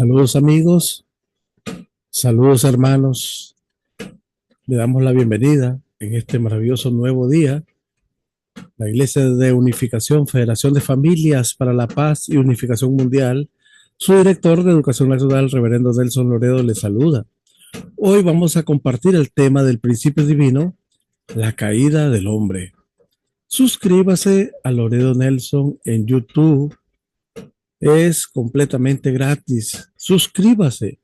Saludos amigos, saludos hermanos. Le damos la bienvenida en este maravilloso nuevo día. La Iglesia de Unificación, Federación de Familias para la Paz y Unificación Mundial, su director de Educación Nacional, Reverendo Nelson Loredo, le saluda. Hoy vamos a compartir el tema del principio divino, la caída del hombre. Suscríbase a Loredo Nelson en YouTube. Es completamente gratis. Suscríbase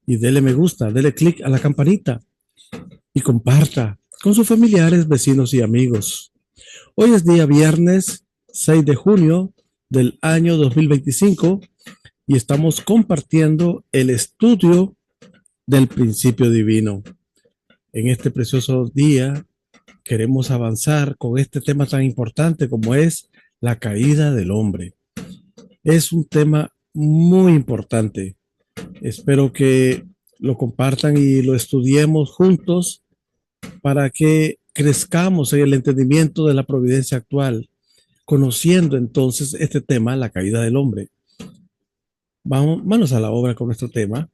y dele me gusta, dele clic a la campanita y comparta con sus familiares, vecinos y amigos. Hoy es día viernes 6 de junio del año 2025 y estamos compartiendo el estudio del principio divino. En este precioso día queremos avanzar con este tema tan importante como es la caída del hombre. Es un tema muy importante. Espero que lo compartan y lo estudiemos juntos para que crezcamos en el entendimiento de la providencia actual, conociendo entonces este tema, la caída del hombre. Manos a la obra con nuestro tema.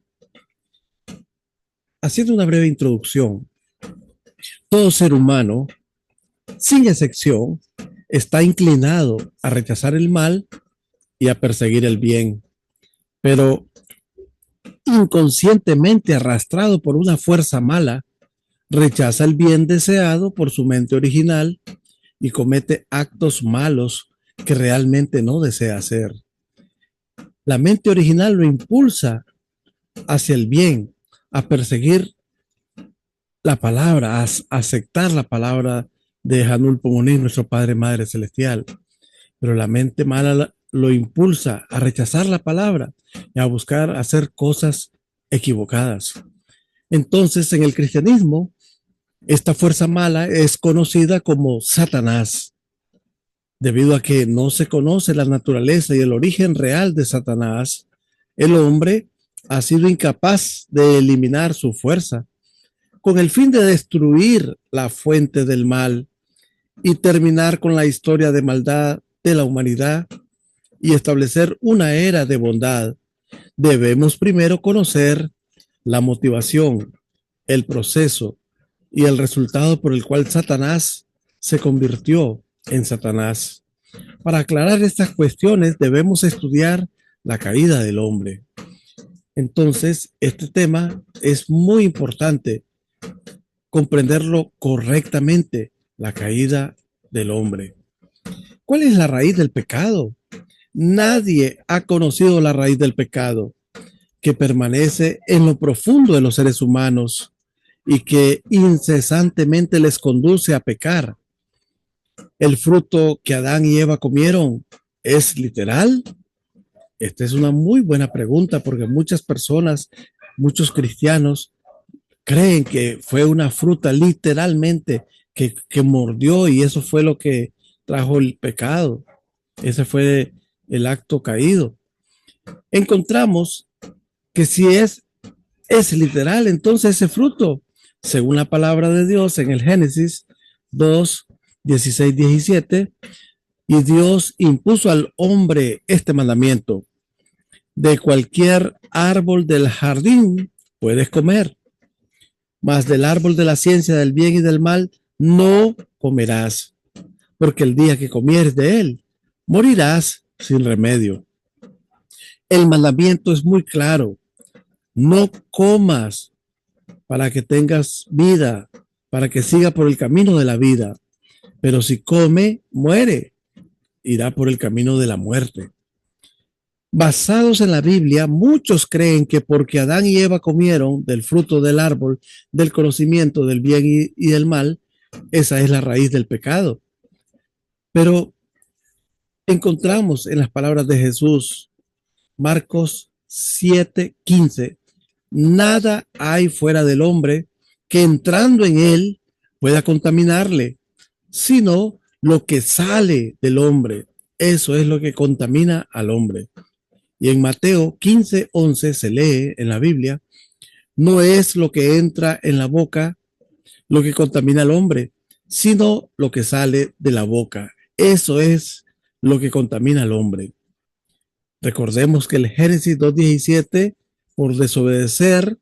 Haciendo una breve introducción, todo ser humano, sin excepción, está inclinado a rechazar el mal y a perseguir el bien, pero inconscientemente arrastrado por una fuerza mala, rechaza el bien deseado por su mente original y comete actos malos que realmente no desea hacer. La mente original lo impulsa hacia el bien, a perseguir la palabra, a aceptar la palabra de Hanul Pomoní, nuestro Padre Madre Celestial. Pero la mente mala lo impulsa a rechazar la palabra y a buscar hacer cosas equivocadas. Entonces, en el cristianismo, esta fuerza mala es conocida como Satanás, debido a que no se conoce la naturaleza y el origen real de Satanás. El hombre ha sido incapaz de eliminar su fuerza con el fin de destruir la fuente del mal y terminar con la historia de maldad de la humanidad y establecer una era de bondad. Debemos primero conocer la motivación, el proceso y el resultado por el cual Satanás se convirtió en Satanás. Para aclarar estas cuestiones debemos estudiar la caída del hombre. Entonces, este tema es muy importante comprenderlo correctamente, la caída del hombre. ¿Cuál es la raíz del pecado? Nadie ha conocido la raíz del pecado, que permanece en lo profundo de los seres humanos y que incesantemente les conduce a pecar. ¿El fruto que Adán y Eva comieron es literal? Esta es una muy buena pregunta porque muchas personas, muchos cristianos, creen que fue una fruta literalmente que mordió y eso fue lo que trajo el pecado. Ese fue el acto caído. Encontramos que si es literal, entonces ese fruto, según la palabra de Dios en el Génesis 2, 16, 17, y Dios impuso al hombre este mandamiento: de cualquier árbol del jardín puedes comer, mas del árbol de la ciencia del bien y del mal no comerás, porque el día que comieres de él, morirás sin remedio. El mandamiento es muy claro: no comas para que tengas vida, para que siga por el camino de la vida. Pero si come, muere, irá por el camino de la muerte. Basados en la Biblia, muchos creen que porque Adán y Eva comieron del fruto del árbol del conocimiento del bien y del mal, esa es la raíz del pecado. Pero encontramos en las palabras de Jesús, Marcos 7:15, nada hay fuera del hombre que entrando en él pueda contaminarle, sino lo que sale del hombre. Eso es lo que contamina al hombre. Y en Mateo 15:11 se lee en la Biblia, no es lo que entra en la boca lo que contamina al hombre, sino lo que sale de la boca. Eso es lo que contamina al hombre. Recordemos que el Génesis 2:17 Por desobedecer,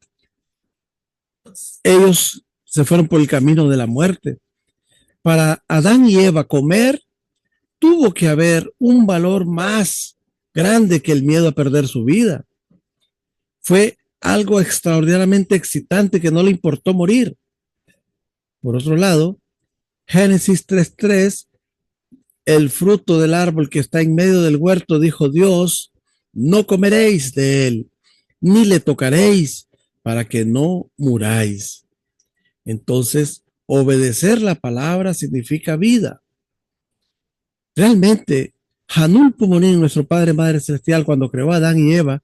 ellos se fueron por el camino de la muerte. Para Adán y Eva comer, tuvo que haber un valor más grande que el miedo a perder su vida. Fue algo extraordinariamente excitante que no le importó morir. Por otro lado, Génesis 3:3, el fruto del árbol que está en medio del huerto, dijo Dios, no comeréis de él, ni le tocaréis, para que no muráis. Entonces, obedecer la palabra significa vida. Realmente, Hanul Pumonín, nuestro Padre Madre Celestial, cuando creó a Adán y Eva,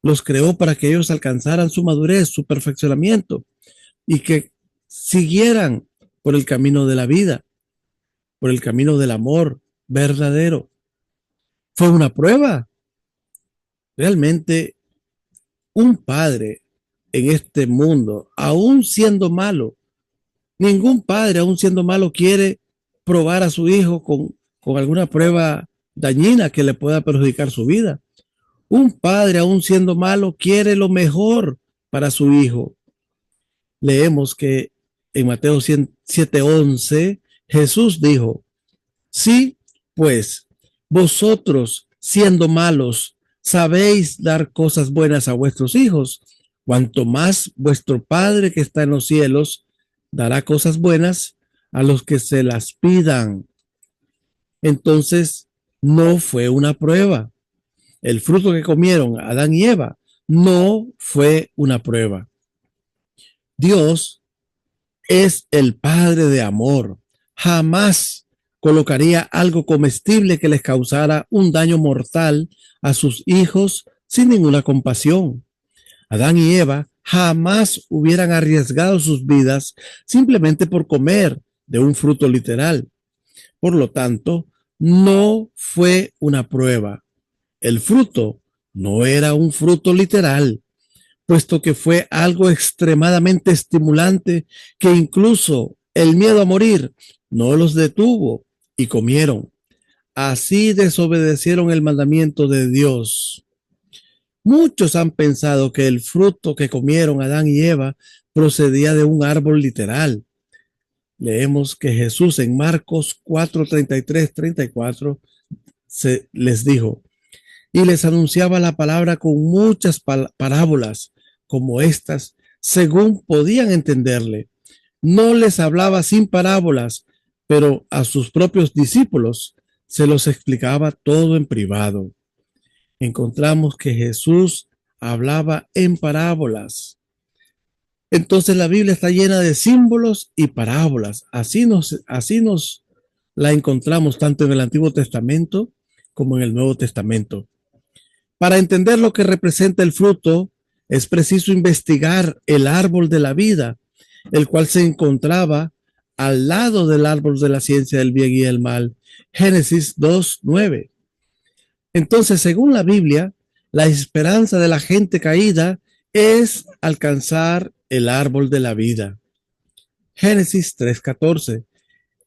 los creó para que ellos alcanzaran su madurez, su perfeccionamiento, y que siguieran por el camino de la vida, por el camino del amor verdadero. Fue una prueba. Realmente, un padre en este mundo, aún siendo malo, ningún padre, aún siendo malo, quiere probar a su hijo con alguna prueba dañina que le pueda perjudicar su vida. Un padre, aún siendo malo, quiere lo mejor para su hijo. Leemos que en Mateo 7:11, Jesús dijo, sí, pues vosotros, siendo malos, sabéis dar cosas buenas a vuestros hijos, cuanto más vuestro Padre que está en los cielos dará cosas buenas a los que se las pidan. Entonces, no fue una prueba. El fruto que comieron Adán y Eva no fue una prueba. Dios es el Padre de amor. Jamás colocaría algo comestible que les causara un daño mortal a sus hijos sin ninguna compasión. Adán y Eva jamás hubieran arriesgado sus vidas simplemente por comer de un fruto literal. Por lo tanto, no fue una prueba. El fruto no era un fruto literal, puesto que fue algo extremadamente estimulante que incluso el miedo a morir no los detuvo y comieron. Así desobedecieron el mandamiento de Dios. Muchos han pensado que el fruto que comieron Adán y Eva procedía de un árbol literal. Leemos que Jesús en Marcos 4:33-34 les dijo, y les anunciaba la palabra con muchas parábolas como estas, según podían entenderle. No les hablaba sin parábolas, pero a sus propios discípulos se los explicaba todo en privado. Encontramos que Jesús hablaba en parábolas. Entonces la Biblia está llena de símbolos y parábolas. Así nos la encontramos tanto en el Antiguo Testamento como en el Nuevo Testamento. Para entender lo que representa el fruto, es preciso investigar el árbol de la vida, el cual se encontraba al lado del árbol de la ciencia del bien y el mal. Génesis 2:9. Entonces, según la Biblia, la esperanza de la gente caída es alcanzar el árbol de la vida. Génesis 3:14.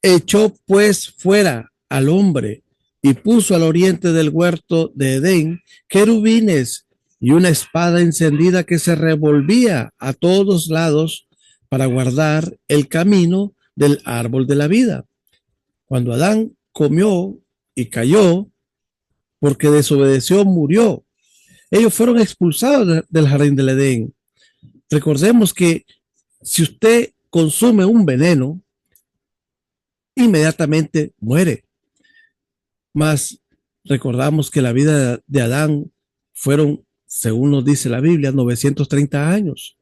Echó pues fuera al hombre y puso al oriente del huerto de Edén querubines y una espada encendida que se revolvía a todos lados para guardar el camino del árbol de la vida. Cuando Adán comió y cayó, porque desobedeció, murió. Ellos fueron expulsados del jardín del Edén. Recordemos que si usted consume un veneno, inmediatamente muere. Mas recordamos que la vida de Adán fueron, según nos dice la Biblia, 930 años.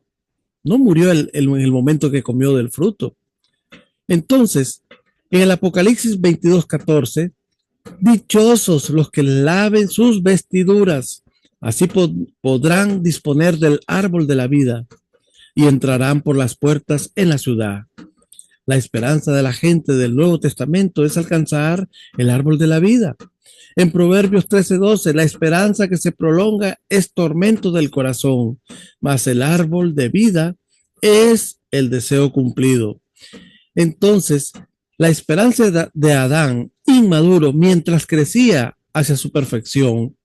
No murió en el momento que comió del fruto. Entonces, en el Apocalipsis 22:14, dichosos los que laven sus vestiduras, así podrán disponer del árbol de la vida y entrarán por las puertas en la ciudad. La esperanza de la gente del Nuevo Testamento es alcanzar el árbol de la vida. En Proverbios 13:12, la esperanza que se prolonga es tormento del corazón, mas el árbol de vida es el deseo cumplido. Entonces, la esperanza de Adán, inmaduro, mientras crecía hacia su perfección,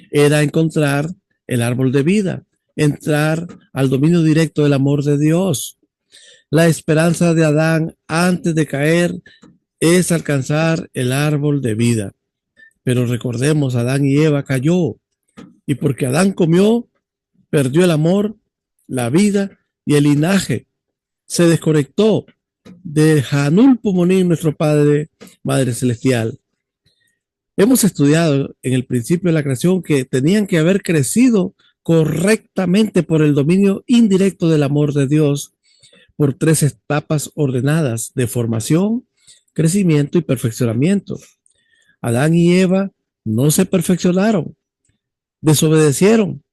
era encontrar el árbol de vida, entrar al dominio directo del amor de Dios. La esperanza de Adán antes de caer es alcanzar el árbol de vida. Pero recordemos, Adán y Eva cayó, y porque Adán comió, perdió el amor, la vida y el linaje. Se desconectó de Hanul Pumonim, nuestro Padre, Madre Celestial. Hemos estudiado en el principio de la creación que tenían que haber crecido correctamente por el dominio indirecto del amor de Dios por 3 etapas ordenadas de formación, crecimiento y perfeccionamiento. Adán y Eva no se perfeccionaron, desobedecieron.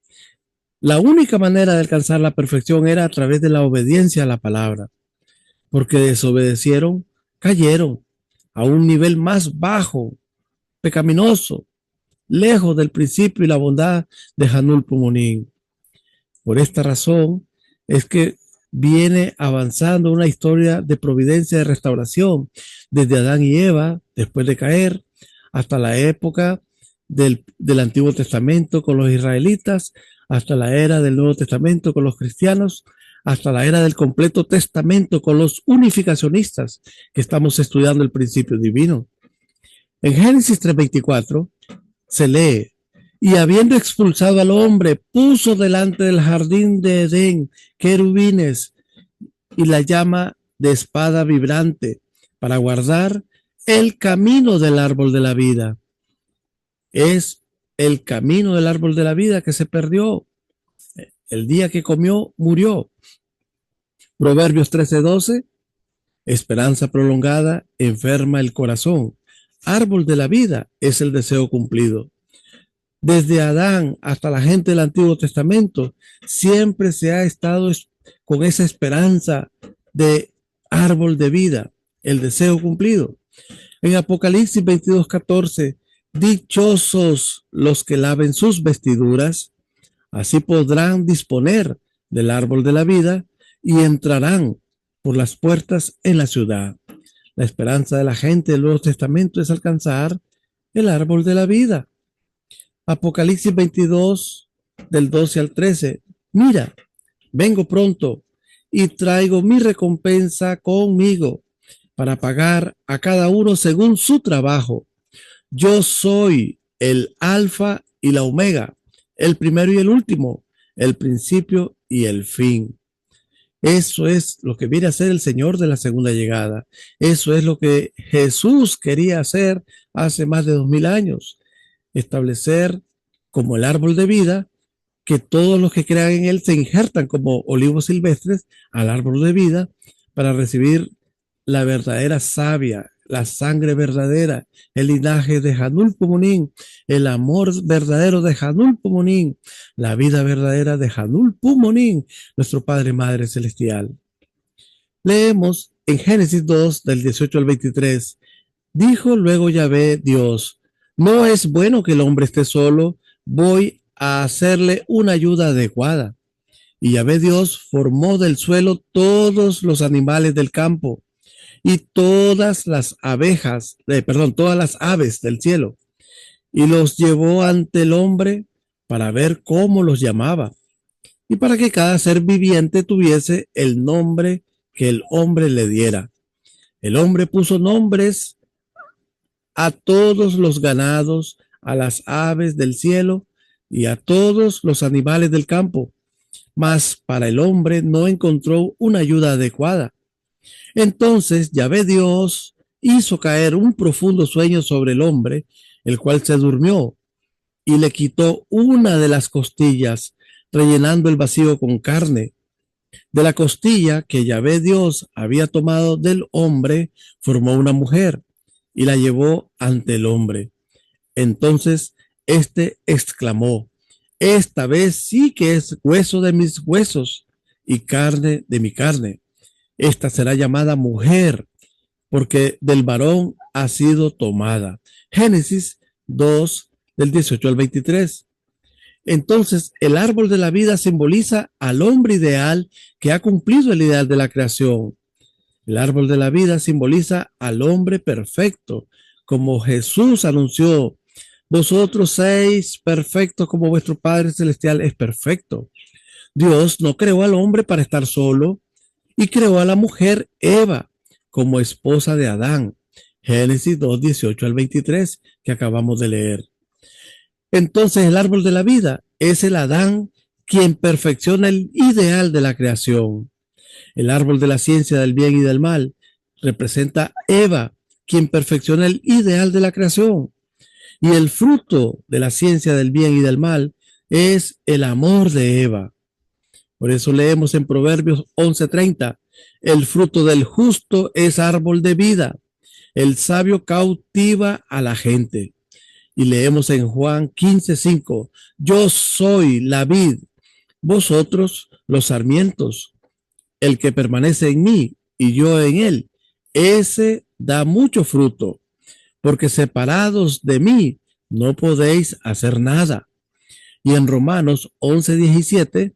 La única manera de alcanzar la perfección era a través de la obediencia a la palabra. Porque desobedecieron, cayeron a un nivel más bajo, pecaminoso, lejos del principio y la bondad de Hanul Pumonín. Por esta razón es que viene avanzando una historia de providencia de restauración desde Adán y Eva, después de caer, hasta la época del Antiguo Testamento con los israelitas, hasta la era del Nuevo Testamento con los cristianos, hasta la era del completo testamento con los unificacionistas que estamos estudiando el principio divino. En Génesis 3:24 se lee: y habiendo expulsado al hombre, puso delante del jardín de Edén querubines y la llama de espada vibrante para guardar el camino del árbol de la vida. Es el camino del árbol de la vida que se perdió. El día que comió, murió. Proverbios 13:12, esperanza prolongada enferma el corazón. Árbol de la vida es el deseo cumplido. Desde Adán hasta la gente del Antiguo Testamento, siempre se ha estado con esa esperanza de árbol de vida, el deseo cumplido. En Apocalipsis 22:14, dichosos los que laven sus vestiduras, así podrán disponer del árbol de la vida y entrarán por las puertas en la ciudad. La esperanza de la gente del Nuevo Testamento es alcanzar el árbol de la vida. Apocalipsis 22, del 12 al 13. Mira, vengo pronto y traigo mi recompensa conmigo para pagar a cada uno según su trabajo. Yo soy el Alfa y la Omega, el primero y el último, el principio y el fin. Eso es lo que viene a ser el Señor de la segunda llegada. Eso es lo que Jesús quería hacer hace más de 2000 años. Establecer como el árbol de vida, que todos los que crean en él se injertan como olivos silvestres al árbol de vida para recibir la verdadera savia, la sangre verdadera, el linaje de Hanul Pumonín, el amor verdadero de Hanul Pumonín, la vida verdadera de Hanul Pumonín, nuestro Padre Madre Celestial. Leemos en Génesis 2, del 18 al 23. Dijo luego Yahvé Dios: no es bueno que el hombre esté solo, voy a hacerle una ayuda adecuada. Y Yahvé Dios formó del suelo todos los animales del campo y todas las todas las aves del cielo, y los llevó ante el hombre para ver cómo los llamaba, y para que cada ser viviente tuviese el nombre que el hombre le diera. El hombre puso nombres a todos los ganados, a las aves del cielo y a todos los animales del campo, mas para el hombre no encontró una ayuda adecuada. Entonces Yahvé Dios hizo caer un profundo sueño sobre el hombre, el cual se durmió, y le quitó una de las costillas, rellenando el vacío con carne. De la costilla que Yahvé Dios había tomado del hombre, formó una mujer y la llevó ante el hombre. Entonces éste exclamó: esta vez sí que es hueso de mis huesos y carne de mi carne. Esta será llamada mujer, porque del varón ha sido tomada. Génesis 2, del 18 al 23. Entonces, el árbol de la vida simboliza al hombre ideal que ha cumplido el ideal de la creación. El árbol de la vida simboliza al hombre perfecto, como Jesús anunció: vosotros seis perfectos como vuestro Padre Celestial es perfecto. Dios no creó al hombre para estar solo y creó a la mujer Eva como esposa de Adán. Génesis 2, 18 al 23 que acabamos de leer. Entonces el árbol de la vida es el Adán quien perfecciona el ideal de la creación. El árbol de la ciencia del bien y del mal representa a Eva quien perfecciona el ideal de la creación. Y el fruto de la ciencia del bien y del mal es el amor de Eva. Por eso leemos en Proverbios 11:30, el fruto del justo es árbol de vida, el sabio cautiva a la gente. Y leemos en Juan 15:5, yo soy la vid, vosotros los sarmientos, el que permanece en mí y yo en él, ese da mucho fruto, porque separados de mí no podéis hacer nada. Y en Romanos 11:17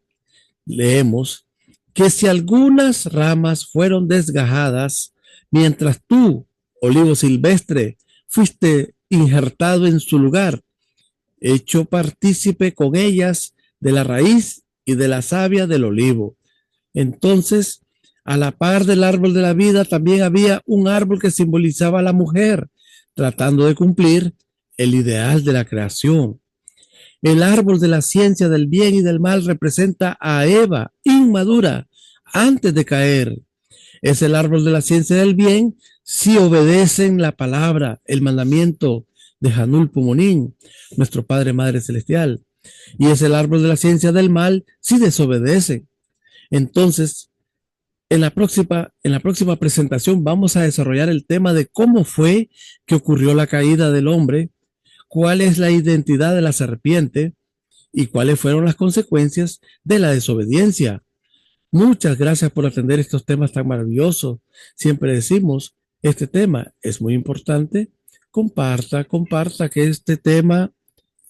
leemos que si algunas ramas fueron desgajadas, mientras tú, olivo silvestre, fuiste injertado en su lugar, hecho partícipe con ellas de la raíz y de la savia del olivo. Entonces, a la par del árbol de la vida, también había un árbol que simbolizaba a la mujer, tratando de cumplir el ideal de la creación. El árbol de la ciencia del bien y del mal representa a Eva, inmadura, antes de caer. Es el árbol de la ciencia del bien si obedecen la palabra, el mandamiento de Hanul Pumonín, nuestro Padre Madre Celestial. Y es el árbol de la ciencia del mal si desobedecen. Entonces, en la próxima presentación vamos a desarrollar el tema de cómo fue que ocurrió la caída del hombre, cuál es la identidad de la serpiente y cuáles fueron las consecuencias de la desobediencia. Muchas gracias por atender estos temas tan maravillosos. Siempre decimos, este tema es muy importante. Comparta, comparta que este tema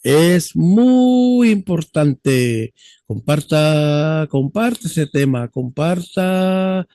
es muy importante. Comparta ese tema, compártalo.